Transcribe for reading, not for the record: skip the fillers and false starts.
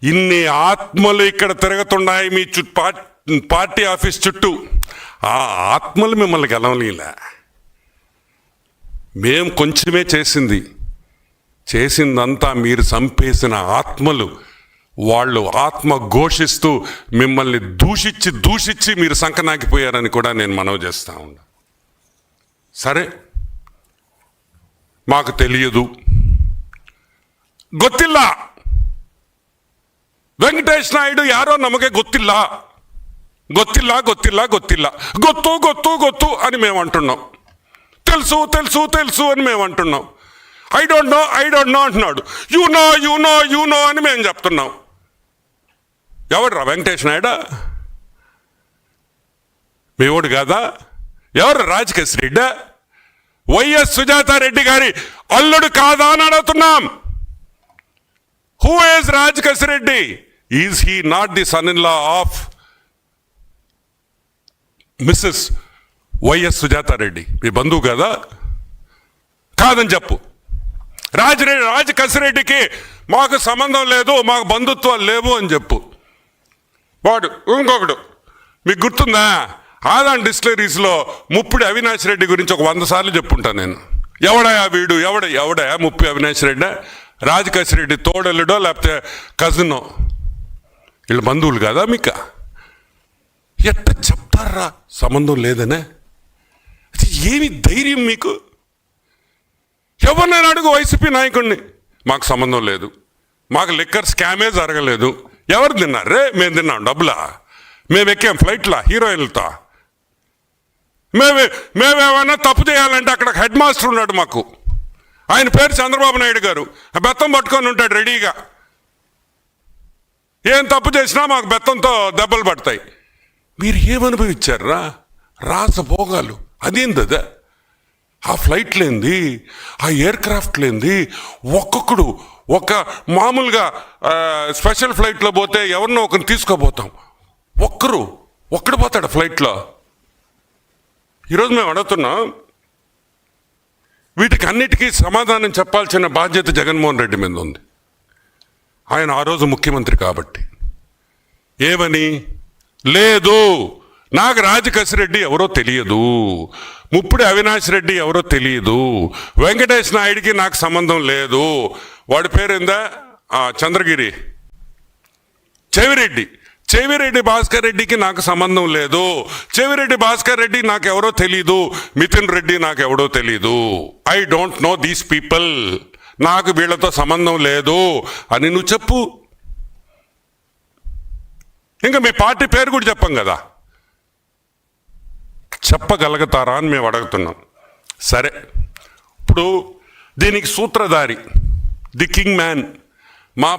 ఇన్ని ఆత్మలు ఇక్కడ తిరుగుతున్నాయి మీ పార్టీ ఆఫీస్ చుట్టూ. ఆ ఆత్మలు మిమ్మల్ని గెలవలేలా. మేం కొంచెమే చేసిందంతా మీరు చంపేసిన ఆత్మలు. వాళ్ళు ఆత్మ ఘోషిస్తూ మిమ్మల్ని దూషించి మీరు సంకనాకిపోయారని కూడా నేను మనవి చేస్తా ఉన్నా. సరే, మాకు తెలియదు, ಗೊತ್ತಿಲ್ಲ, ವೆಂಕಟೇಶ್ ನಾಯ್ಡು ಯಾರೋ ನಮಗೆ ಗೊತ್ತಿಲ್ಲ ಗೊತ್ತು అని మేము అంటున్నాం. తెలుసు అని మేము అంటున్నాం. ఐ డోంట్ నో అంటున్నాడు. యు నో అని మేము చెప్తున్నాం. ఎవడురా వెంకటేష్ నాయుడు? మీ ఓడు కాదా? ఎవరు రాజకేశ్ రెడ్డి? వైఎస్ సుజాతారెడ్డి గారి అల్లుడు కాదా అని అడుగుతున్నాం. Who is Rajakesh Reddy? Is he not the son in law of Mrs YS Sujatha Reddy? మీ బంధువు కదా? కాదని చెప్పు. రాజకేశ్ మాకు సంబంధం లేదు, మాకు బంధుత్వాలు లేవు అని చెప్పు. వాడు ఇంకొకడు, మీకు గుర్తుందా? ఆదాన్ డిస్టిలరీస్లో ముప్పిడి అవినాష్ రెడ్డి గురించి ఒక 100 సార్లు చెప్పుంటాను నేను. ఎవడయా వీడు? ఎవడయా ముప్పిడి అవినాష్ రెడ్డి? రాజకేశ్ రెడ్డి తోడల్లుడో లేకపోతే కజినో? వీళ్ళు బంధువులు కాదా మీకు? ఎట్ట చెప్తారా సంబంధం లేదనే? ఏమి ధైర్యం మీకు? ఎవరినైనా అడుగు వైసీపీ నాయకుడిని, మాకు సంబంధం లేదు, మాకు లిక్కర్ స్కామే జరగలేదు. ఎవరు తిన్నారే? మేము తిన్నాం. డబ్బులా? మేము ఎక్కాం ఫ్లైట్లా హీరోయిన్లతో? మేమేమైనా తప్పు చేయాలంటే అక్కడ హెడ్ మాస్టర్ ఉన్నాడు మాకు. ఆయన పేరు చంద్రబాబు నాయుడు గారు. బెత్తం పట్టుకొని ఉంటాడు రెడీగా. ఏం తప్పు చేసినా మాకు బెత్తంతో దెబ్బలు పడతాయి. మీరు ఏమనుభవించారా? రాసభోగాలు. అదేందా? ఆ ఫ్లైట్ లేంది, ఆ ఎయిర్ క్రాఫ్ట్ లేంది. ఒక్కొక్కడు ఒక మామూలుగా స్పెషల్ ఫ్లైట్లో పోతే ఎవరినో ఒకరిని తీసుకోపోతాం. ఒక్కడు పోతాడు ఫ్లైట్లో. ఈరోజు మేము అడుగుతున్నాం, వీటికి అన్నిటికీ సమాధానం చెప్పాల్సిన బాధ్యత జగన్మోహన్ రెడ్డి మీద ఉంది. ఆయన ఆ రోజు ముఖ్యమంత్రి కాబట్టి. ఏమని? లేదు, నాకు రాజకేశ్ రెడ్డి ఎవరో తెలియదు, ముప్పిడి అవినాష్ రెడ్డి ఎవరో తెలియదు, వెంకటేష్ నాయుడికి నాకు సంబంధం లేదు. వాడి పేరేందా? చంద్రగిరి చెవిరెడ్డి భాస్కర్ రెడ్డికి నాకు సంబంధం లేదు. చెవిరెడ్డి భాస్కర్ రెడ్డి నాకు ఎవరో తెలీదు, మిథున్ రెడ్డి నాకు ఎవడో తెలీదు. I don't know these people, నాకు వీళ్ళతో సంబంధం లేదు అని నువ్వు చెప్పు. ఇంకా మీ పార్టీ పేరు కూడా చెప్పం కదా. చెప్పగలుగుతారా అని మేము అడుగుతున్నాం. సరే, ఇప్పుడు దీనికి సూత్రధారి, ది కింగ్ మ్యాన్, మా